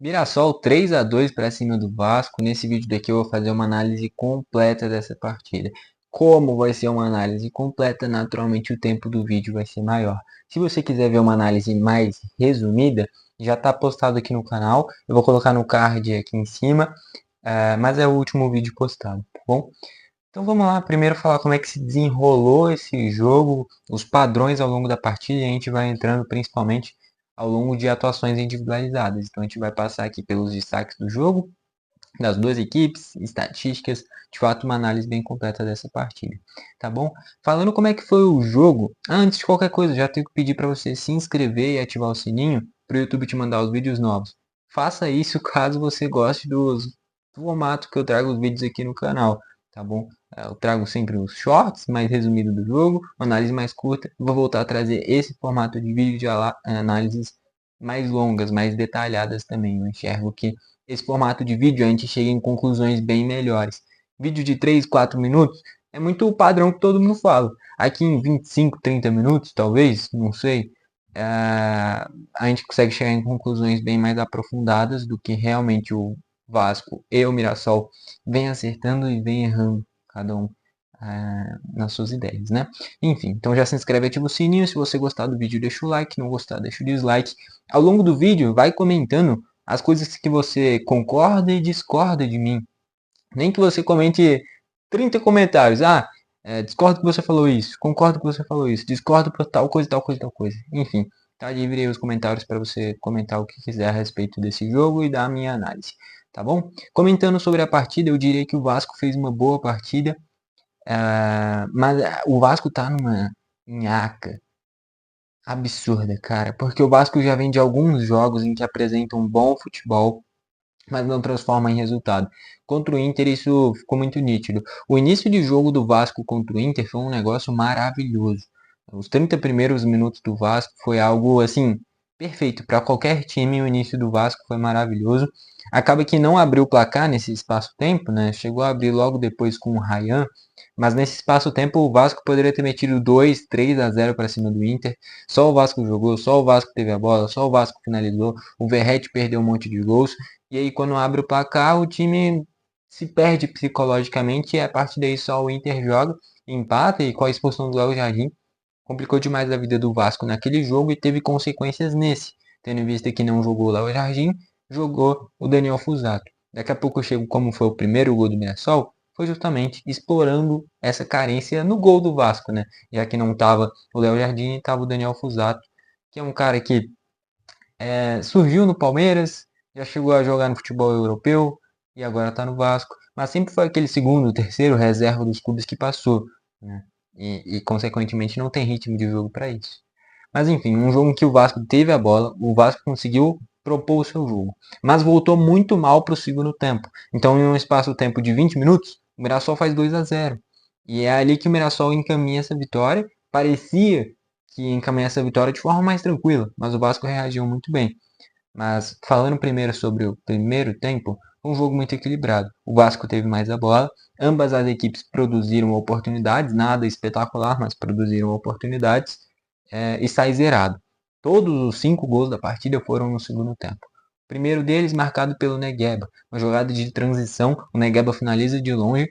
Mirassol 3-2 para cima do Vasco. Nesse vídeo daqui eu vou fazer uma análise completa dessa partida. Como vai ser uma análise completa, naturalmente o tempo do vídeo vai ser maior. Se você quiser ver uma análise mais resumida, já está postado aqui no canal. Eu vou colocar no card aqui em cima, mas é o último vídeo postado, tá bom? Então vamos lá, primeiro falar como é que se desenrolou esse jogo, os padrões ao longo da partida, e a gente vai entrando principalmente ao longo de atuações individualizadas. Então a gente vai passar aqui pelos destaques do jogo, das duas equipes, estatísticas, de fato uma análise bem completa dessa partida, tá bom? Falando como é que foi o jogo, antes de qualquer coisa, já tenho que pedir para você se inscrever e ativar o sininho para o YouTube te mandar os vídeos novos. Faça isso caso você goste do formato que eu trago os vídeos aqui no canal, tá bom? Eu trago sempre os shorts mais resumidos do jogo, uma análise mais curta. Vou voltar a trazer esse formato de vídeo de análises mais longas, mais detalhadas também. Eu enxergo que esse formato de vídeo a gente chega em conclusões bem melhores. Vídeo de 3, 4 minutos é muito o padrão que todo mundo fala. Aqui em 25, 30 minutos, talvez, não sei, a gente consegue chegar em conclusões bem mais aprofundadas do que realmente o Vasco e o Mirassol vem acertando e vem errando, cada um nas suas ideias, né? Enfim, então já se inscreve e ativa o sininho. Se você gostar do vídeo, deixa o like. Não gostar, deixa o dislike. Ao longo do vídeo, vai comentando as coisas que você concorda e discorda de mim. Nem que você comente 30 comentários. Discordo que você falou isso, concordo que você falou isso, discordo por tal coisa, tal coisa, tal coisa. Enfim, tá livre aí os comentários para você comentar o que quiser a respeito desse jogo e da minha análise, tá bom? Comentando sobre a partida, eu diria que o Vasco fez uma boa partida, mas o Vasco tá numa nhaca absurda, cara, porque o Vasco já vem de alguns jogos em que apresenta um bom futebol, mas não transforma em resultado. Contra o Inter isso ficou muito nítido. O início de jogo do Vasco contra o Inter foi um negócio maravilhoso. Os 30 primeiros minutos do Vasco foi algo assim perfeito para qualquer time. O início do Vasco foi maravilhoso. Acaba que não abriu o placar nesse espaço-tempo, né? Chegou a abrir logo depois com o Ryan, mas nesse espaço-tempo o Vasco poderia ter metido 2, 3-0 para cima do Inter. Só o Vasco jogou, só o Vasco teve a bola, só o Vasco finalizou. O Verratti perdeu um monte de gols. E aí, quando abre o placar, o time se perde psicologicamente e a partir daí só o Inter joga, empata e com a expulsão do Léo Jardim complicou demais a vida do Vasco naquele jogo e teve consequências nesse. Tendo em vista que não jogou o Léo Jardim, jogou o Daniel Fusato. Daqui a pouco eu chego como foi o primeiro gol do Mirassol, foi justamente explorando essa carência no gol do Vasco, né? Já que não estava o Léo Jardim, estava o Daniel Fusato, que é um cara que surgiu no Palmeiras, já chegou a jogar no futebol europeu e agora está no Vasco. Mas sempre foi aquele segundo, terceiro reserva dos clubes que passou, né? Consequentemente não tem ritmo de jogo para isso. Mas enfim, um jogo em que o Vasco teve a bola, o Vasco conseguiu propor o seu jogo, mas voltou muito mal para o segundo tempo. Então, em um espaço-tempo de 20 minutos, o Mirassol faz 2-0. E é ali que o Mirassol encaminha essa vitória. Parecia que encaminhar essa vitória de forma mais tranquila, mas o Vasco reagiu muito bem. Mas falando primeiro sobre o primeiro tempo, foi um jogo muito equilibrado. O Vasco teve mais a bola, ambas as equipes produziram oportunidades, nada espetacular, mas produziram oportunidades e sai zerado. Todos os 5 gols da partida foram no segundo tempo. O primeiro deles marcado pelo Negueba, uma jogada de transição, o Negueba finaliza de longe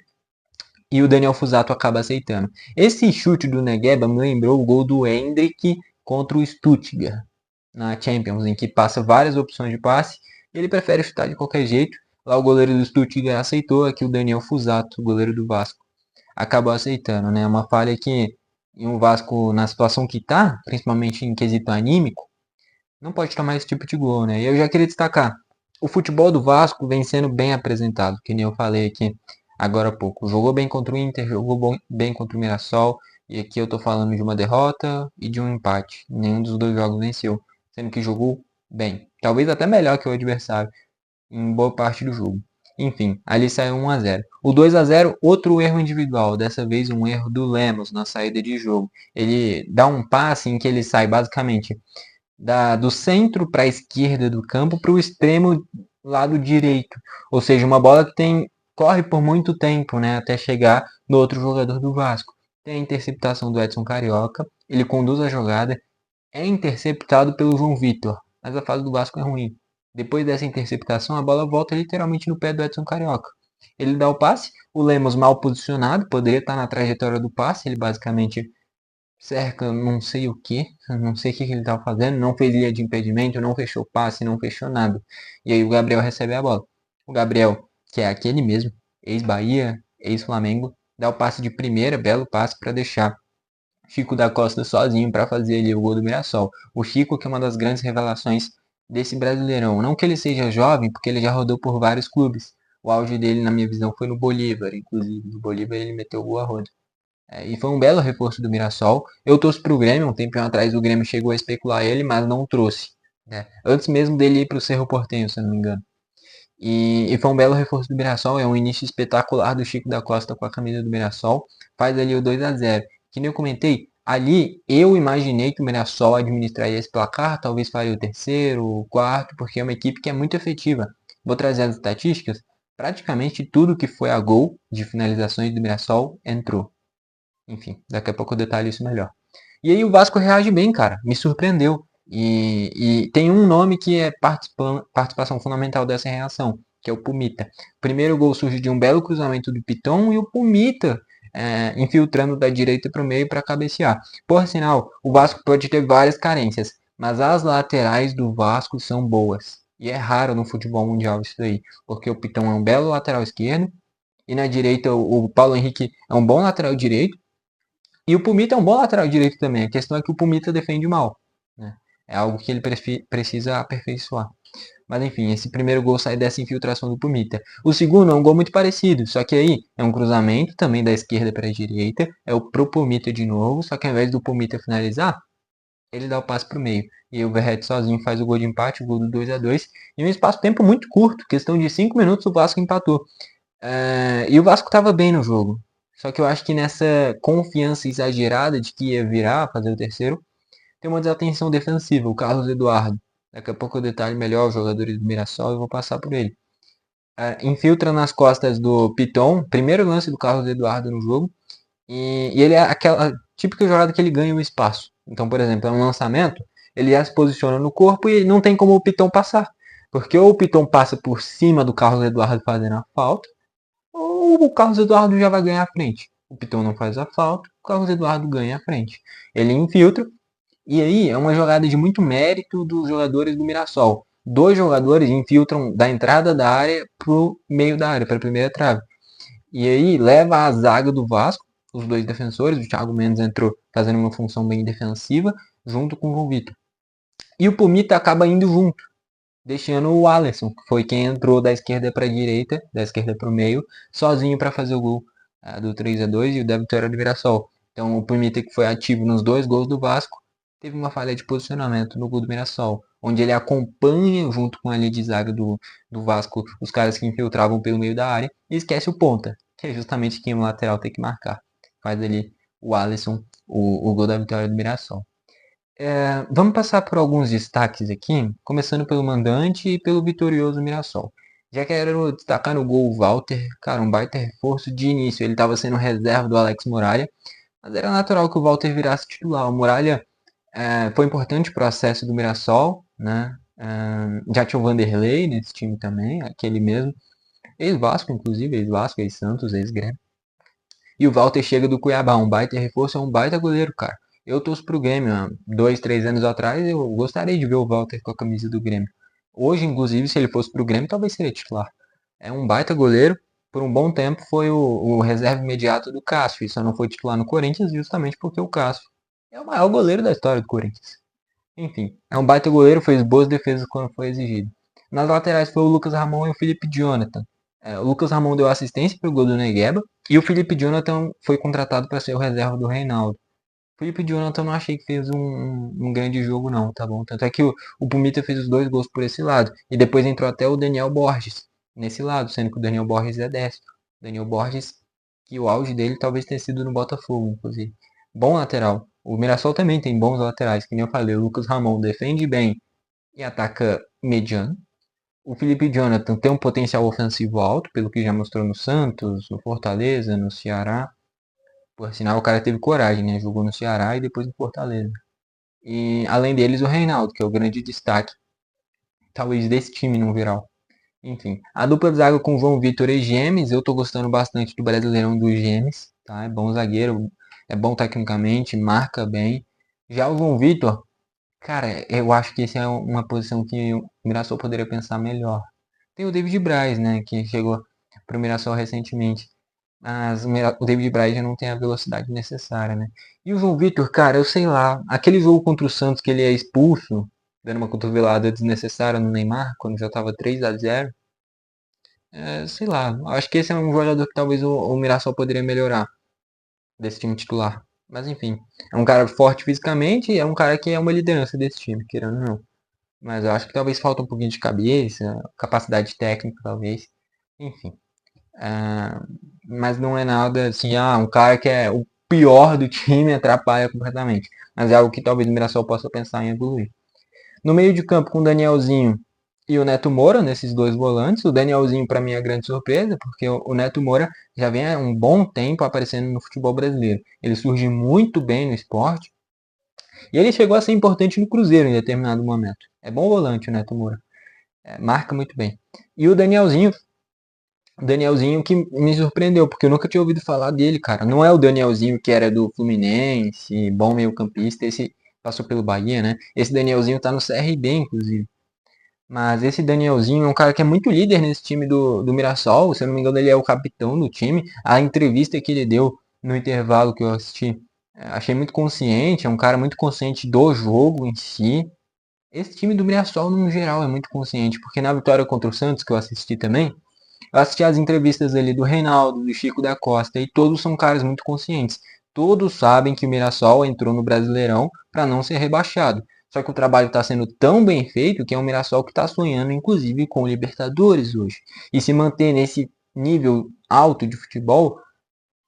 e o Daniel Fusato acaba aceitando. Esse chute do Negueba me lembrou o gol do Hendrick contra o Stuttgart na Champions, em que passa várias opções de passe e ele prefere chutar de qualquer jeito. Lá o goleiro do Stuttgart aceitou, aqui o Daniel Fusato, o goleiro do Vasco, acabou aceitando, né? Uma falha que em um Vasco na situação que tá, principalmente em quesito anímico, não pode tomar esse tipo de gol, né? E eu já queria destacar, o futebol do Vasco vem sendo bem apresentado, que nem eu falei aqui agora há pouco. Jogou bem contra o Inter, jogou bem contra o Mirassol, e aqui eu tô falando de uma derrota e de um empate. Nenhum dos dois jogos venceu, sendo que jogou bem. Talvez até melhor que o adversário em boa parte do jogo. Enfim, ali saiu 1-0. O 2-0, outro erro individual, dessa vez um erro do Lemos na saída de jogo. Ele dá um passe em que ele sai basicamente do centro para a esquerda do campo para o extremo lado direito. Ou seja, uma bola que corre por muito tempo, né, até chegar no outro jogador do Vasco. Tem a interceptação do Edson Carioca, ele conduz a jogada, é interceptado pelo João Vitor, mas a fase do Vasco é ruim. Depois dessa interceptação, a bola volta literalmente no pé do Edson Carioca. Ele dá o passe, o Lemos mal posicionado, poderia estar na trajetória do passe, ele basicamente cerca não sei o que, não sei o que ele estava fazendo, não fez linha de impedimento, não fechou passe, não fechou nada. E aí o Gabriel recebe a bola. O Gabriel, que é aquele mesmo, ex-Bahia, ex-Flamengo, dá o passe de primeira, belo passe para deixar Chico da Costa sozinho para fazer ali o gol do Mirassol. O Chico, que é uma das grandes revelações desse Brasileirão. Não que ele seja jovem, porque ele já rodou por vários clubes. O auge dele, na minha visão, foi no Bolívar, inclusive. No Bolívar ele meteu o gol a roda. E foi um belo reforço do Mirassol. Eu torço pro Grêmio, um tempinho atrás o Grêmio chegou a especular ele, mas não trouxe. Né? Antes mesmo dele ir pro Cerro Porteño, se eu não me engano. E foi um belo reforço do Mirassol, é um início espetacular do Chico da Costa com a camisa do Mirassol. Faz ali o 2-0. Que nem eu comentei, ali eu imaginei que o Mirassol administraria esse placar, talvez faria o terceiro, o quarto, porque é uma equipe que é muito efetiva. Vou trazer as estatísticas. Praticamente tudo que foi a gol de finalizações do Mirassol entrou. Enfim, daqui a pouco eu detalho isso melhor. E aí o Vasco reage bem, cara. Me surpreendeu. E tem um nome que é participação fundamental dessa reação, que é o Pumita. O primeiro gol surge de um belo cruzamento do Piton e o Pumita infiltrando da direita para o meio para cabecear. Por sinal, o Vasco pode ter várias carências, mas as laterais do Vasco são boas. E é raro no futebol mundial isso aí, porque o Piton é um belo lateral esquerdo e na direita o Paulo Henrique é um bom lateral direito e o Pumita é um bom lateral direito também. A questão é que o Pumita defende mal. Né? É algo que ele precisa aperfeiçoar. Mas enfim, esse primeiro gol sai dessa infiltração do Pumita. O segundo é um gol muito parecido, só que aí é um cruzamento também da esquerda para a direita. É o pro Pumita de novo, só que ao invés do Pumita finalizar, ele dá o passe para o meio. E aí o Verratti sozinho faz o gol de empate, o gol do 2-2. Em um espaço-tempo muito curto, questão de 5 minutos o Vasco empatou. E o Vasco estava bem no jogo. Só que eu acho que nessa confiança exagerada de que ia virar, fazer o terceiro, tem uma desatenção defensiva. O Carlos Eduardo. Daqui a pouco eu detalhe melhor os jogadores do Mirassol e vou passar por ele. Infiltra nas costas do Piton. Primeiro lance do Carlos Eduardo no jogo. E ele é aquela típica jogada que ele ganha o espaço. Então, por exemplo, é um lançamento. Ele já se posiciona no corpo e não tem como o Piton passar. Porque ou o Piton passa por cima do Carlos Eduardo fazendo a falta, ou o Carlos Eduardo já vai ganhar a frente. O Piton não faz a falta, o Carlos Eduardo ganha a frente. Ele infiltra, e aí é uma jogada de muito mérito dos jogadores do Mirassol. Dois jogadores infiltram da entrada da área pro meio da área, para a primeira trave. E aí leva a zaga do Vasco, os dois defensores, o Thiago Mendes entrou fazendo uma função bem defensiva, junto com o João Vitor. E o Pumita acaba indo junto, deixando o Alisson, que foi quem entrou da esquerda para a direita, da esquerda para o meio, sozinho para fazer o gol do 3-2 e o da vitória do Mirassol. Então o Pumita, que foi ativo nos dois gols do Vasco, teve uma falha de posicionamento no gol do Mirassol, onde ele acompanha junto com a linha de zaga do Vasco os caras que infiltravam pelo meio da área e esquece o ponta, que é justamente quem o lateral tem que marcar. Faz ali o Alisson o gol da vitória do Mirassol. Vamos passar por alguns destaques aqui, começando pelo mandante e pelo vitorioso Mirassol. Já quero destacar no gol o Walter, cara, um baita reforço de início. Ele estava sendo reserva do Alex Muralha, mas era natural que o Walter virasse titular. O Muralha foi importante para o acesso do Mirassol, né? Já tinha o Vanderlei nesse time também, aquele mesmo. Ex-Vasco, inclusive, ex-Vasco, ex-Santos, ex-Grêmio. E o Walter chega do Cuiabá, um baita reforço, é um baita goleiro, cara. Eu torço pro Grêmio, há 2, 3 anos atrás eu gostaria de ver o Walter com a camisa do Grêmio. Hoje, inclusive, se ele fosse pro Grêmio, talvez seria titular. É um baita goleiro, por um bom tempo foi o reserva imediato do Cássio, e só não foi titular no Corinthians justamente porque o Cássio é o maior goleiro da história do Corinthians. Enfim, é um baita goleiro, fez boas defesas quando foi exigido. Nas laterais foi o Lucas Ramon e o Felipe Jonathan. O Lucas Ramon deu assistência para o gol do Negueba e o Felipe Jonathan foi contratado para ser o reserva do Reinaldo. O Felipe Jonathan não achei que fez um grande jogo não, tá bom? Tanto é que o Pumita fez os dois gols por esse lado. E depois entrou até o Daniel Borges nesse lado, sendo que o Daniel Borges é destro. Daniel Borges, que o auge dele talvez tenha sido no Botafogo, inclusive. Bom lateral. O Mirassol também tem bons laterais, que nem eu falei. O Lucas Ramon defende bem e ataca mediano. O Felipe Jonathan tem um potencial ofensivo alto, pelo que já mostrou no Santos, no Fortaleza, no Ceará. Por sinal, o cara teve coragem, né? Jogou no Ceará e depois no Fortaleza. E além deles, o Reinaldo, que é o grande destaque, talvez desse time no geral. Enfim, a dupla de zaga com João Vitor e Gemes, eu tô gostando bastante do Brasileirão dos Gemes, tá? É bom zagueiro, é bom tecnicamente, marca bem. Já o João Vitor, cara, eu acho que essa é uma posição que o Mirassol poderia pensar melhor. Tem o David Braz, né, que chegou pro Mirassol recentemente. Mas o David Braz já não tem a velocidade necessária, né? E o João Vitor, cara, eu sei lá, aquele jogo contra o Santos que ele é expulso, dando uma cotovelada desnecessária no Neymar, quando já tava 3-0, sei lá, acho que esse é um jogador que talvez o Mirassol poderia melhorar desse time titular. Mas enfim, é um cara forte fisicamente e é um cara que é uma liderança desse time, querendo ou não. Mas eu acho que talvez falta um pouquinho de cabeça, capacidade técnica, talvez. Enfim. Ah, mas não é nada assim, um cara que é o pior do time atrapalha completamente. Mas é algo que talvez o Mirassol possa pensar em evoluir. No meio de campo com o Danielzinho e o Neto Moura, nesses dois volantes. O Danielzinho, para mim, é grande surpresa, porque o Neto Moura já vem há um bom tempo aparecendo no futebol brasileiro. Ele surge muito bem no esporte e ele chegou a ser importante no Cruzeiro em determinado momento. É bom volante o Neto Moura, marca muito bem. E o Danielzinho que me surpreendeu, porque eu nunca tinha ouvido falar dele, cara. Não é o Danielzinho que era do Fluminense, bom meio-campista, esse passou pelo Bahia, né? Esse Danielzinho tá no CRB, inclusive. Mas esse Danielzinho é um cara que é muito líder nesse time do Mirassol. Se eu não me engano, ele é o capitão do time. A entrevista que ele deu no intervalo que eu assisti, achei muito consciente. É um cara muito consciente do jogo em si. Esse time do Mirassol, no geral, é muito consciente, porque na vitória contra o Santos, que eu assisti também, eu assisti as entrevistas ali do Reinaldo, do Chico da Costa, e todos são caras muito conscientes. Todos sabem que o Mirassol entrou no Brasileirão para não ser rebaixado. Só que o trabalho está sendo tão bem feito que é um Mirassol que está sonhando, inclusive, com o Libertadores hoje. E se manter nesse nível alto de futebol,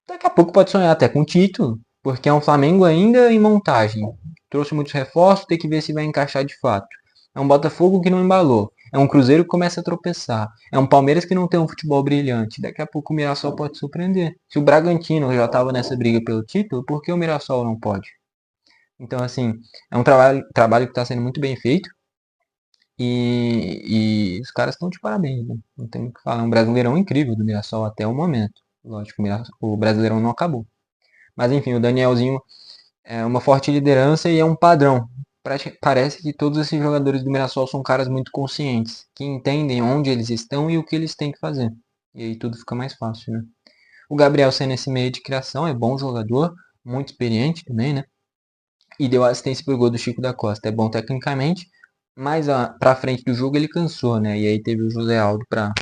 daqui a pouco pode sonhar até com título, porque é um Flamengo ainda em montagem. Trouxe muitos reforços, tem que ver se vai encaixar de fato. É um Botafogo que não embalou. É um Cruzeiro que começa a tropeçar. É um Palmeiras que não tem um futebol brilhante. Daqui a pouco o Mirassol pode surpreender. Se o Bragantino já estava nessa briga pelo título, por que o Mirassol não pode? Então, assim, é um trabalho que está sendo muito bem feito. E os caras estão de parabéns, né? Não tem o que falar. É um brasileirão incrível do Mirassol até o momento. Lógico, o Brasileirão não acabou. Mas enfim, o Danielzinho é uma forte liderança e é um padrão. Parece que todos esses jogadores do Mirassol são caras muito conscientes, que entendem onde eles estão e o que eles têm que fazer. E aí tudo fica mais fácil, né? O Gabriel sendo esse meio de criação é bom jogador, muito experiente também, né? E deu assistência pro gol do Chico da Costa. É bom tecnicamente, mas pra frente do jogo ele cansou, né? E aí teve o José Aldo pra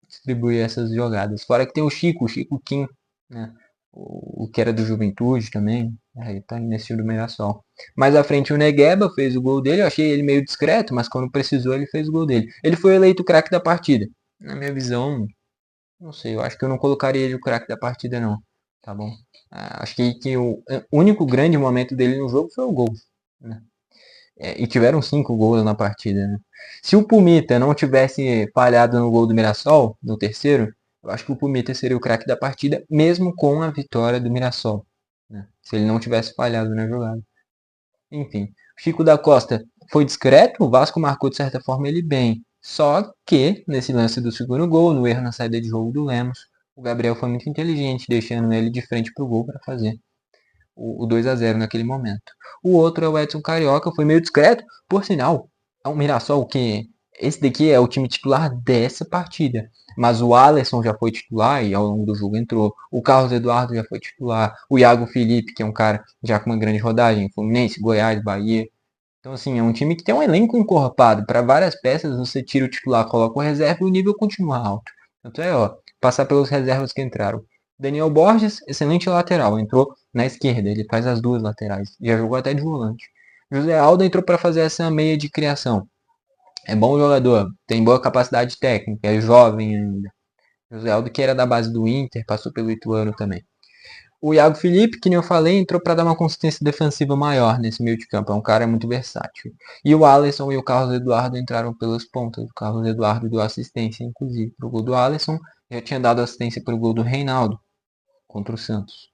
distribuir essas jogadas. Fora que tem o Chico Kim, né? O que era do Juventude também. Aí tá nesse time do Mirassol. Mais à frente o Negueba fez o gol dele. Eu achei ele meio discreto, mas quando precisou ele fez o gol dele. Ele foi eleito o craque da partida. Na minha visão, não sei. Eu acho que eu não colocaria ele o craque da partida, não. Tá bom? Acho que o único grande momento dele no jogo foi o gol. Né? E tiveram 5 gols na partida, né? Se o Pumita não tivesse falhado no gol do Mirassol, no terceiro, eu acho que o Pumita seria o craque da partida, mesmo com a vitória do Mirassol. Né? Se ele não tivesse falhado na jogada. Enfim, o Chico da Costa foi discreto, o Vasco marcou de certa forma ele bem. Só que, nesse lance do segundo gol, no erro na saída de jogo do Lemos, o Gabriel foi muito inteligente, deixando ele de frente para o gol para fazer o 2-0 naquele momento. O outro é o Edson Carioca, foi meio discreto, por sinal, é um Mirassol que esse daqui é o time titular dessa partida. Mas o Alisson já foi titular e ao longo do jogo entrou. O Carlos Eduardo já foi titular. O Iago Felipe, que é um cara já com uma grande rodagem, Fluminense, Goiás, Bahia. Então, assim, é um time que tem um elenco encorpado. Para várias peças, você tira o titular, coloca o reserva e o nível continua alto. Tanto é, ó, passar pelos reservas que entraram. Daniel Borges, excelente lateral, entrou na esquerda, ele faz as duas laterais. Já jogou até de volante. José Aldo entrou para fazer essa meia de criação. É bom jogador, tem boa capacidade técnica, é jovem ainda. José Aldo, que era da base do Inter, passou pelo Ituano também. O Iago Felipe, que nem eu falei, entrou para dar uma consistência defensiva maior nesse meio de campo. É um cara muito versátil. E o Alisson e o Carlos Eduardo entraram pelas pontas. O Carlos Eduardo deu assistência, inclusive, para o gol do Alisson. Já tinha dado assistência para o gol do Reinaldo contra o Santos.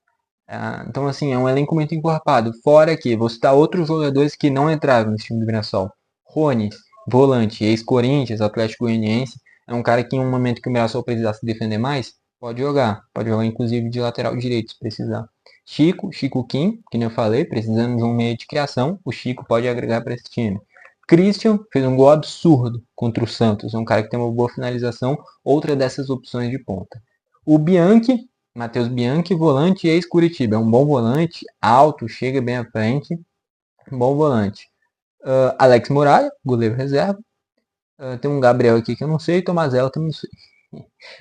Então, assim, é um elenco muito encorpado. Fora que vou citar outros jogadores que não entraram nesse time do Mirassol. Rony, volante, ex-Corinthians, Atlético Goianiense. É um cara que em um momento que o Mirassol precisar se defender mais, pode jogar. Pode jogar inclusive de lateral direito, se precisar. Chico Kim, que nem eu falei, precisando de um meio de criação, o Chico pode agregar para esse time. Christian fez um gol absurdo contra o Santos, é um cara que tem uma boa finalização, outra dessas opções de ponta. O Bianchi, Matheus Bianchi, volante ex-Curitiba, é um bom volante, alto, chega bem à frente, um bom volante. Alex Muralha, goleiro reserva. Tem um Gabriel aqui que eu não sei, Tomazella também não sei.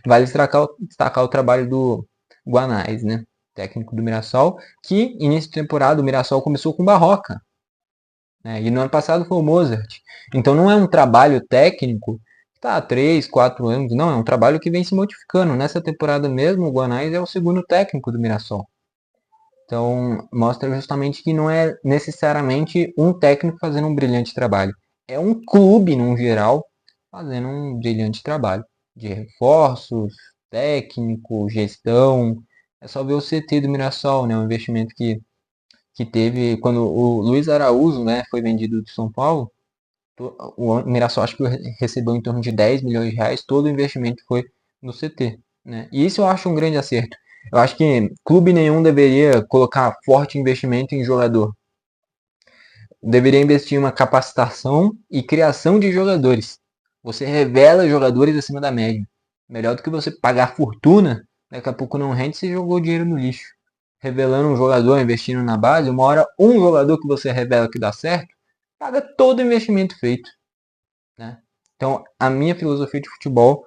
Vale destacar o trabalho do Guanais, né? Técnico do Mirassol, que início de temporada o Mirassol começou com Barroca, né? E no ano passado foi o Mozart. Então não é um trabalho técnico que está há 3, 4 anos, não, é um trabalho que vem se modificando. Nessa temporada mesmo, o Guanais é o segundo técnico do Mirassol. Então mostra justamente que não é necessariamente um técnico fazendo um brilhante trabalho. É um clube, no geral, fazendo um brilhante trabalho de reforços, técnico, gestão. É só ver o CT do Mirassol, né? O investimento que teve quando o Luiz Araújo, né, foi vendido de São Paulo. O Mirassol acho que recebeu em torno de 10 milhões de reais. Todo o investimento foi no CT, né? E isso eu acho um grande acerto. Eu acho que clube nenhum deveria colocar forte investimento em jogador. Deveria investir em uma capacitação e criação de jogadores. Você revela jogadores acima da média. Melhor do que você pagar fortuna, daqui a pouco não rende, você jogou dinheiro no lixo. Revelando um jogador, investindo na base, uma hora um jogador que você revela que dá certo, paga todo o investimento feito, né? Então, a minha filosofia de futebol,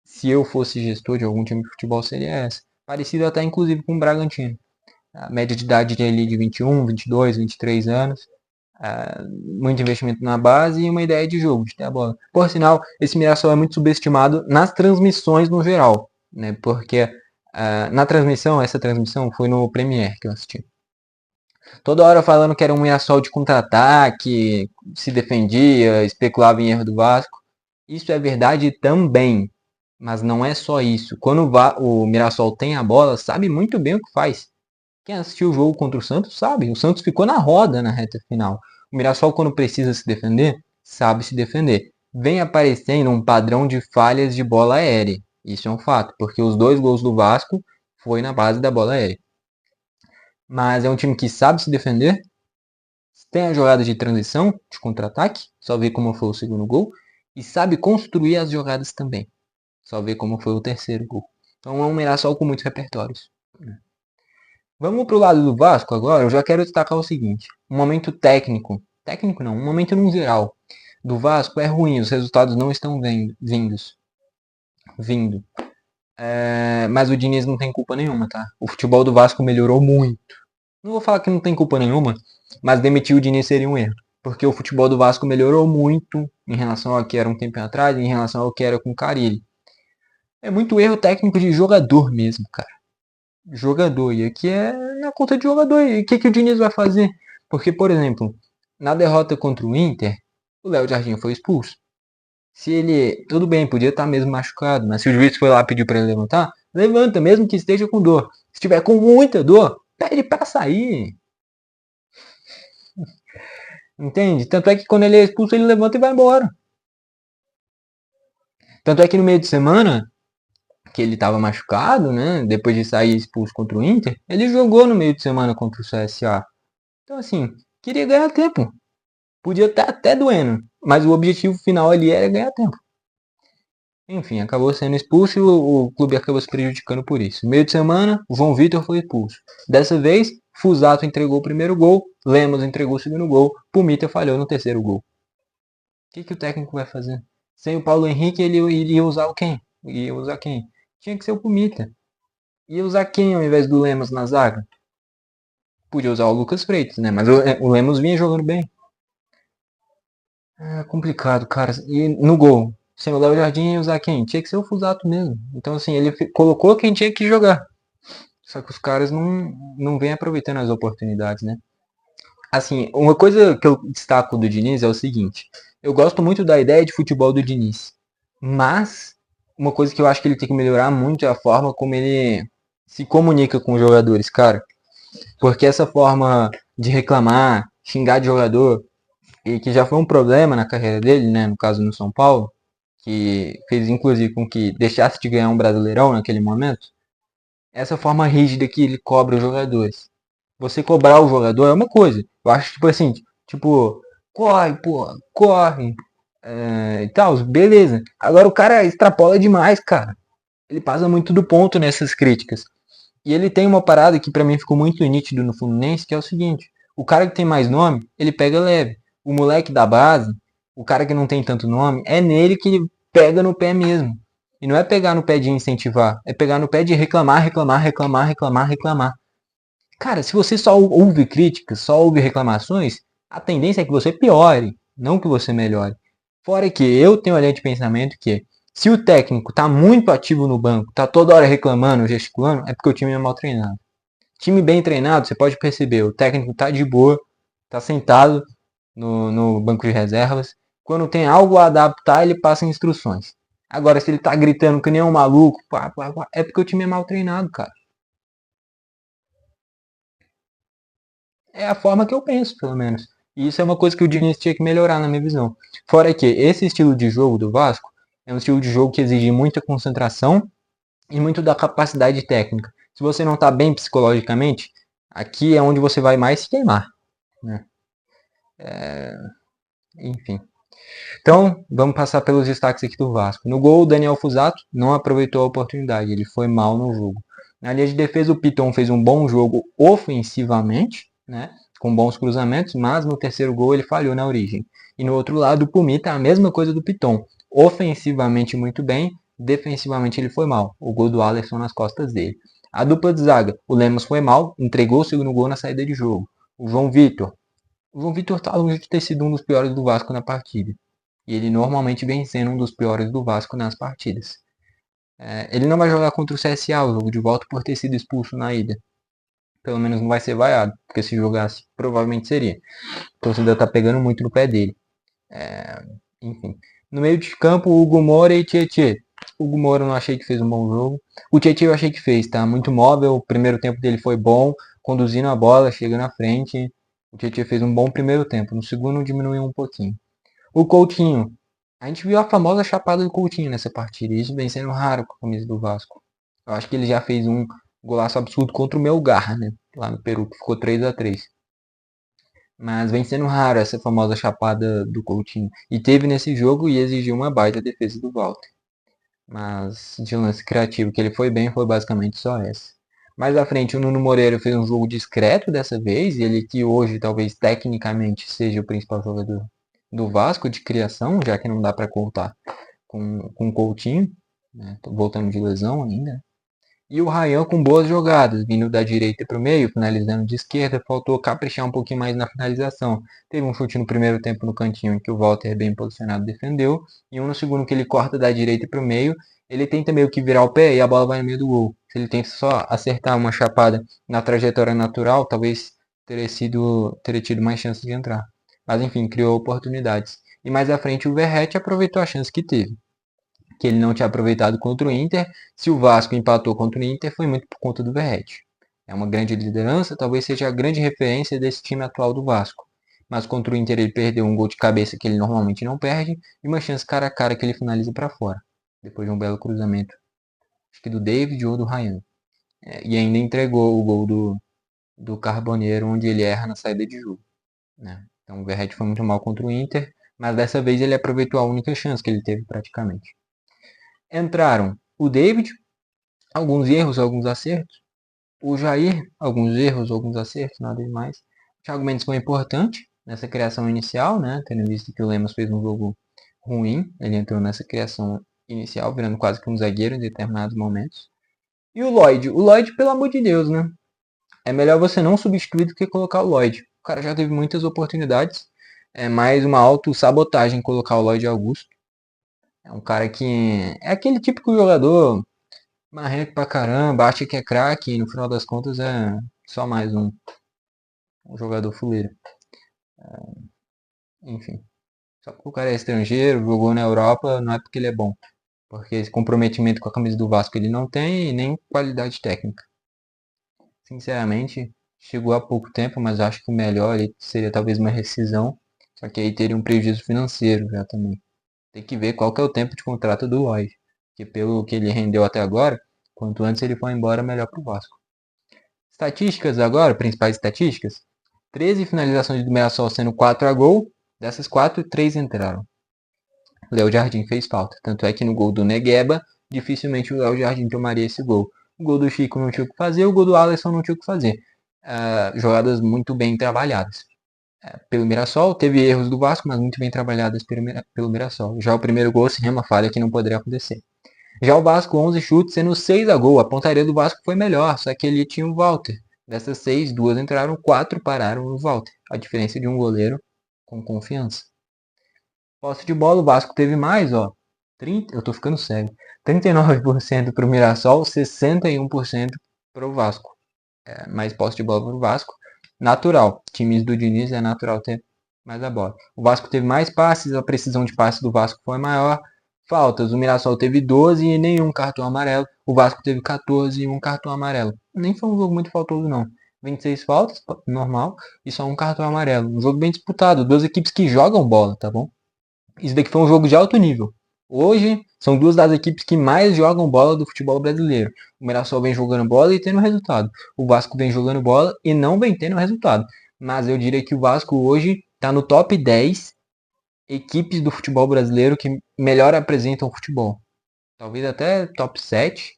se eu fosse gestor de algum time de futebol, seria essa. Parecido até inclusive com o Bragantino. A média de idade ali de 21, 22, 23 anos. Muito investimento na base e uma ideia de jogo, de ter a bola. Por sinal, esse Mirassol é muito subestimado nas transmissões no geral, né? Porque na transmissão, essa transmissão foi no Premier que eu assisti. Toda hora falando que era um Mirassol de contra-ataque, se defendia, especulava em erro do Vasco. Isso é verdade também, mas não é só isso. Quando o Mirassol tem a bola, sabe muito bem o que faz. Quem assistiu o jogo contra o Santos sabe. O Santos ficou na roda na reta final. O Mirassol, quando precisa se defender, sabe se defender. Vem aparecendo um padrão de falhas de bola aérea. Isso é um fato, porque os 2 gols do Vasco foi na base da bola aérea. Mas é um time que sabe se defender, tem a jogada de transição, de contra-ataque, só ver como foi o segundo gol, e sabe construir as jogadas também, só ver como foi o terceiro gol. Então é um Mirassol com muitos repertórios. Vamos pro lado do Vasco agora, eu já quero destacar o seguinte, um momento técnico não, um momento no geral, do Vasco é ruim, os resultados não estão vindo. Mas o Diniz não tem culpa nenhuma, tá? O futebol do Vasco melhorou muito. Não vou falar que não tem culpa nenhuma, mas demitir o Diniz seria um erro. Porque o futebol do Vasco melhorou muito em relação ao que era um tempo atrás, em relação ao que era com o Carille. É muito erro técnico de jogador mesmo, cara. Jogador. E aqui é na conta de jogador. E o que o Diniz vai fazer? Porque, por exemplo, na derrota contra o Inter, o Léo Jardim foi expulso. Se ele. Tudo bem, podia estar mesmo machucado, mas se o juiz foi lá e pediu para ele levantar, levanta, mesmo que esteja com dor. Se estiver com muita dor, pede para sair. Entende? Tanto é que quando ele é expulso, ele levanta e vai embora. Tanto é que no meio de semana, que ele estava machucado, né? Depois de sair expulso contra o Inter, ele jogou no meio de semana contra o CSA. Então, assim, queria ganhar tempo. Podia estar até doendo, mas o objetivo final ali era ganhar tempo. Enfim, acabou sendo expulso e o clube acabou se prejudicando por isso. No meio de semana, o João Vitor foi expulso. Dessa vez, Fusato entregou o primeiro gol, Lemos entregou o segundo gol, Pumita falhou no terceiro gol. O que o técnico vai fazer? Sem o Paulo Henrique, ele iria usar o quem? Ia usar quem? Tinha que ser o Pumita. Ia usar quem ao invés do Lemos na zaga? Podia usar o Lucas Freitas, né? Mas o Lemos vinha jogando bem. É complicado, cara. E no gol, sem o Léo Jardim ia usar quem? Tinha que ser o Fusato mesmo. Então, assim, ele colocou quem tinha que jogar. Só que os caras não vêm aproveitando as oportunidades, né? Assim, uma coisa que eu destaco do Diniz é o seguinte. Eu gosto muito da ideia de futebol do Diniz. Mas, uma coisa que eu acho que ele tem que melhorar muito é a forma como ele se comunica com os jogadores, cara. Porque essa forma de reclamar, xingar de jogador, e que já foi um problema na carreira dele, né, no caso no São Paulo, que fez inclusive com que deixasse de ganhar um Brasileirão naquele momento, essa forma rígida que ele cobra os jogadores. Você cobrar o jogador é uma coisa. Eu acho, tipo assim, tipo, corre, pô, corre, e tal, beleza. Agora o cara extrapola demais, cara. Ele passa muito do ponto nessas críticas. E ele tem uma parada que pra mim ficou muito nítido no Fluminense, que é o seguinte: o cara que tem mais nome, ele pega leve. O moleque da base, o cara que não tem tanto nome, é nele que ele pega no pé mesmo. E não é pegar no pé de incentivar, é pegar no pé de reclamar, reclamar, reclamar, reclamar, reclamar. Cara, se você só ouve críticas, só ouve reclamações, a tendência é que você piore, não que você melhore. Fora que eu tenho a linha de pensamento que se o técnico tá muito ativo no banco, tá toda hora reclamando, gesticulando, é porque o time é mal treinado. Time bem treinado, você pode perceber, o técnico tá de boa, tá sentado no banco de reservas. Quando tem algo a adaptar, ele passa instruções. Agora, se ele tá gritando que nem um maluco, pá, pá, pá, é porque o time é mal treinado, cara. É a forma que eu penso, pelo menos. E isso é uma coisa que o Diniz tinha que melhorar, na minha visão. Fora que esse estilo de jogo do Vasco é um estilo de jogo que exige muita concentração e muito da capacidade técnica. Se você não está bem psicologicamente, aqui é onde você vai mais se queimar. Né? Enfim. Então, vamos passar pelos destaques aqui do Vasco. No gol, o Daniel Fusato não aproveitou a oportunidade, ele foi mal no jogo. Na linha de defesa, o Piton fez um bom jogo ofensivamente, né, com bons cruzamentos, mas no terceiro gol ele falhou na origem. E no outro lado, o Pumita, a mesma coisa do Piton. Ofensivamente muito bem, defensivamente ele foi mal. O gol do Alisson nas costas dele. A dupla de zaga, o Lemos foi mal, entregou o segundo gol na saída de jogo. O João Vitor está longe de ter sido um dos piores do Vasco na partida. E ele normalmente vem sendo um dos piores do Vasco nas partidas. Ele não vai jogar contra o CSA, o jogo de volta, por ter sido expulso na ida. Pelo menos não vai ser vaiado, porque se jogasse, provavelmente seria. A torcida tá pegando muito no pé dele. Enfim. No meio de campo, Hugo Moura e Tietê. O Hugo Moura eu não achei que fez um bom jogo. O Tietê eu achei que fez, tá? Muito móvel. O primeiro tempo dele foi bom, conduzindo a bola, chegando à frente. O Tietê fez um bom primeiro tempo. No segundo diminuiu um pouquinho. O Coutinho. A gente viu a famosa chapada do Coutinho nessa partida. E isso vem sendo raro com a camisa do Vasco. Eu acho que ele já fez um golaço absurdo contra o Melgar, né? Lá no Peru, que ficou 3-3. Mas vem sendo raro essa famosa chapada do Coutinho. E teve nesse jogo e exigiu uma baita defesa do Walter. Mas de lance criativo que ele foi bem, foi basicamente só essa. Mais à frente, o Nuno Moreira fez um jogo discreto dessa vez. Ele que hoje talvez tecnicamente seja o principal jogador do Vasco de criação, já que não dá para contar com o Coutinho. Né? Tô voltando de lesão ainda. E o Ryan com boas jogadas, vindo da direita para o meio, finalizando de esquerda, faltou caprichar um pouquinho mais na finalização. Teve um chute no primeiro tempo no cantinho em que o Walter, bem posicionado, defendeu, e um no segundo que ele corta da direita para o meio, ele tenta meio que virar o pé e a bola vai no meio do gol. Se ele tenta só acertar uma chapada na trajetória natural, talvez teria tido mais chances de entrar. Mas enfim, criou oportunidades. E mais à frente o Verratti aproveitou a chance que teve, que ele não tinha aproveitado contra o Inter. Se o Vasco empatou contra o Inter, foi muito por conta do Verratti. É uma grande liderança, talvez seja a grande referência desse time atual do Vasco. Mas contra o Inter ele perdeu um gol de cabeça que ele normalmente não perde e uma chance cara a cara que ele finaliza para fora. Depois de um belo cruzamento, acho que do David ou do Ryan. E ainda entregou o gol do Carboneiro, onde ele erra na saída de jogo. Né? Então o Verratti foi muito mal contra o Inter, mas dessa vez ele aproveitou a única chance que ele teve praticamente. Entraram o David, alguns erros, alguns acertos. O Jair, alguns erros, alguns acertos, nada demais. O Thiago Mendes foi importante nessa criação inicial, né? Tendo visto que o Lemos fez um jogo ruim, ele entrou nessa criação inicial, virando quase que um zagueiro em determinados momentos. E o Lloyd, pelo amor de Deus, né? É melhor você não substituir do que colocar o Lloyd. O cara já teve muitas oportunidades. É mais uma autossabotagem colocar o Lloyd Augusto. É um cara que é aquele típico jogador marrento pra caramba, acha que é craque e no final das contas é só mais um jogador fuleiro. Enfim, só porque o cara é estrangeiro, jogou na Europa, não é porque ele é bom. Porque esse comprometimento com a camisa do Vasco ele não tem e nem qualidade técnica. Sinceramente, chegou há pouco tempo, mas acho que o melhor seria talvez uma rescisão. Só que aí teria um prejuízo financeiro já também. Tem que ver qual que é o tempo de contrato do Lloyd. Que pelo que ele rendeu até agora, quanto antes ele for embora, melhor pro Vasco. Estatísticas agora, principais estatísticas. 13 finalizações do Mirassol sendo 4 a gol. Dessas 4, 3 entraram. Léo Jardim fez falta. Tanto é que no gol do Negueba, dificilmente o Léo Jardim tomaria esse gol. O gol do Chico não tinha o que fazer, o gol do Alisson não tinha o que fazer. Jogadas muito bem trabalhadas. Pelo Mirassol, teve erros do Vasco, mas muito bem trabalhadas pelo Mirassol. Já o primeiro gol seria uma falha que não poderia acontecer. Já o Vasco, 11 chutes, sendo 6 a gol. A pontaria do Vasco foi melhor, só que ele tinha o Walter. Dessas 6, 2 entraram, 4 pararam no Walter. A diferença de um goleiro com confiança. Posse de bola, o Vasco teve mais, ó. 30, eu tô ficando cego. 39% pro Mirassol, 61% pro Vasco. Mais posse de bola pro Vasco. Natural. Times do Diniz é natural ter mais a bola. O Vasco teve mais passes, a precisão de passe do Vasco foi maior. Faltas, o Mirassol teve 12 e nenhum cartão amarelo. O Vasco teve 14 e um cartão amarelo. Nem foi um jogo muito faltoso, não. 26 faltas, normal, e só um cartão amarelo. Um jogo bem disputado. Duas equipes que jogam bola, tá bom? Isso daqui foi um jogo de alto nível. Hoje, são duas das equipes que mais jogam bola do futebol brasileiro. O Mirassol vem jogando bola e tendo resultado. O Vasco vem jogando bola e não vem tendo resultado. Mas eu diria que o Vasco hoje está no top 10 equipes do futebol brasileiro que melhor apresentam o futebol. Talvez até top 7.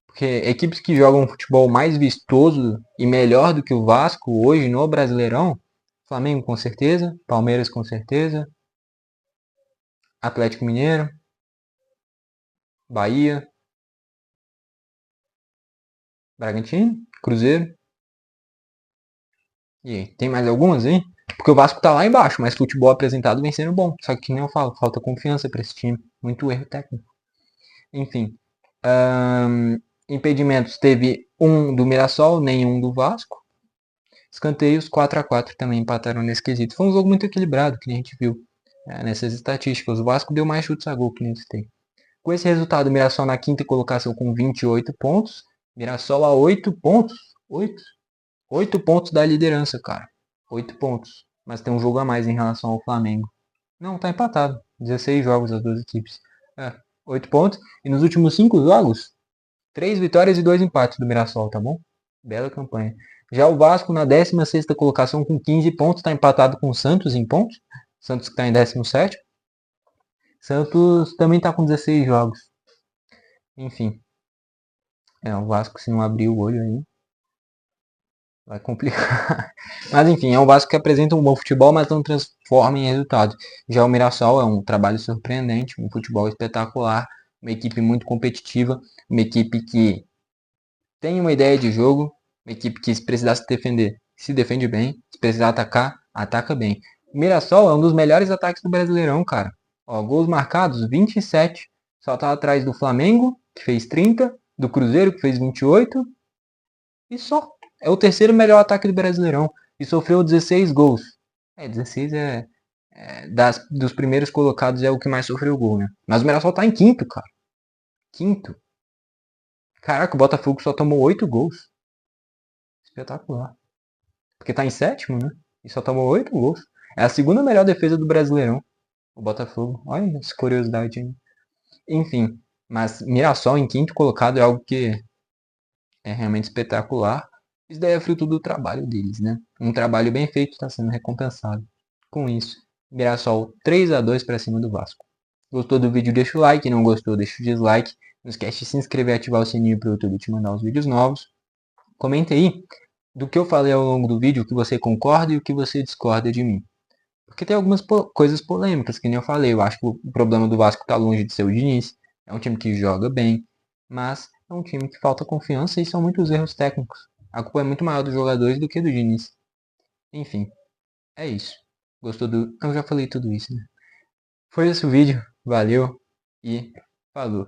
Porque equipes que jogam futebol mais vistoso e melhor do que o Vasco hoje no Brasileirão, Flamengo com certeza, Palmeiras com certeza, Atlético Mineiro, Bahia, Bragantino, Cruzeiro. E aí, tem mais algumas aí? Porque o Vasco tá lá embaixo, mas futebol apresentado vem sendo bom. Só que nem eu falo, falta confiança para esse time. Muito erro técnico. Enfim. Impedimentos teve um do Mirassol, nenhum do Vasco. Escanteios 4 a 4 também empataram nesse quesito. Foi um jogo muito equilibrado, que a gente viu nessas estatísticas. O Vasco deu mais chutes a gol, que nem tem. Com esse resultado, o Mirassol na quinta colocação com 28 pontos. Mirassol a 8 pontos. 8 pontos da liderança, cara. 8 pontos. Mas tem um jogo a mais em relação ao Flamengo. Não, tá empatado. 16 jogos as duas equipes. 8 pontos. E nos últimos 5 jogos, 3 vitórias e 2 empates do Mirassol, tá bom? Bela campanha. Já o Vasco na 16ª colocação com 15 pontos, tá empatado com o Santos em pontos. Santos que tá em 17º. Santos também tá com 16 jogos. Enfim. O Vasco se não abrir o olho aí, vai complicar. Mas enfim, é um Vasco que apresenta um bom futebol, mas não transforma em resultado. Já o Mirassol é um trabalho surpreendente, um futebol espetacular, uma equipe muito competitiva, uma equipe que tem uma ideia de jogo, uma equipe que se precisar se defender, se defende bem, se precisar atacar, ataca bem. O Mirassol é um dos melhores ataques do Brasileirão, cara. Ó, gols marcados, 27. Só tá atrás do Flamengo, que fez 30, do Cruzeiro, que fez 28, e só. É o terceiro melhor ataque do Brasileirão. E sofreu 16 gols. 16 dos primeiros colocados é o que mais sofreu gol, né? Mas o Mirassol tá em quinto, cara. Quinto. Caraca, o Botafogo só tomou 8 gols. Espetacular. Porque tá em sétimo, né? E só tomou 8 gols. É a segunda melhor defesa do Brasileirão. O Botafogo. Olha essa curiosidade aí. Enfim. Mas Mirassol em quinto colocado é algo que é realmente espetacular. Isso daí é fruto do trabalho deles, né? Um trabalho bem feito está sendo recompensado. Com isso, Mirassol 3 a 2 para cima do Vasco. Gostou do vídeo? Deixa o like. Não gostou? Deixa o dislike. Não esquece de se inscrever e ativar o sininho para o YouTube te mandar os vídeos novos. Comenta aí do que eu falei ao longo do vídeo, o que você concorda e o que você discorda de mim. Porque tem algumas coisas polêmicas, que nem eu falei. Eu acho que o problema do Vasco está longe de ser o Diniz. É um time que joga bem, mas é um time que falta confiança e são muitos erros técnicos. A culpa é muito maior dos jogadores do que do Diniz. Enfim, é isso. Gostou do... Eu já falei tudo isso, né? Foi esse o vídeo. Valeu e falou.